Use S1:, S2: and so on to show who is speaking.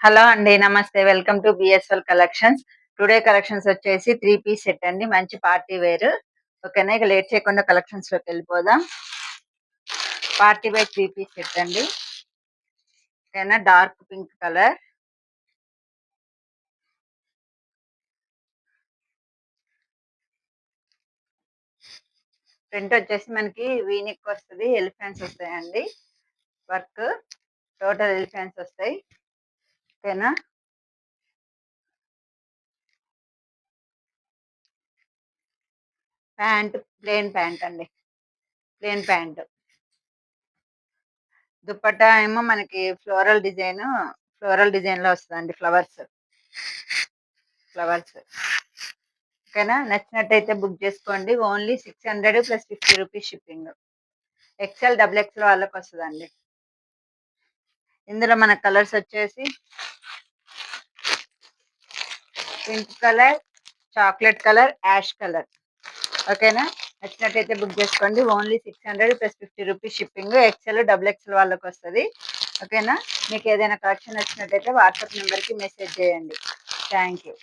S1: Hello అండి. నమస్తే. Welcome to BSL collections. Today collections వచ్చేసి 3 పీస్ సెట్ అండి. మంచి పార్టీ వేర్. ఓకేనా? ఇక లేట్ చేయకుండా కలెక్షన్స్ లోకి వెళ్ళిపోదాం. పార్టీ వేర్ 3 పీస్ సెట్ అండి. ఓకేనా? డార్క్ పింక్ కలర్, ఫ్రంట్ వచ్చేసి మనకి వీనిక్ వస్తుంది, ఎలిఫెంట్స్ వస్తాయండి. వర్క్ టోటల్ ఎలిఫెంట్స్ వస్తాయి. ఓకేనా? ప్యాంట్ ప్లేన్ ప్యాంట్ అండి, ప్లేన్ ప్యాంట్. దుపట్టా ఏమో మనకి ఫ్లోరల్ డిజైన్ లో వస్తుందండి. ఫ్లవర్స్. ఓకేనా? నచ్చినట్టయితే బుక్ చేసుకోండి. Only 600 plus 50 rupees shipping. XL double XL వాళ్ళకి వస్తుందండి. ఇందులో మన కలర్స్ వచ్చేసి pink colour, chocolate colour, ash colour. ఓకేనా? నచ్చినట్టయితే బుక్ చేసుకోండి. Only 600 plus 50 rupees shipping. XL double XL వాళ్ళకి వస్తుంది. ఓకేనా? మీకు ఏదైనా కలెక్షన్ నచ్చినట్టయితే వాట్సాప్ నెంబర్కి మెసేజ్ చేయండి. Thank you.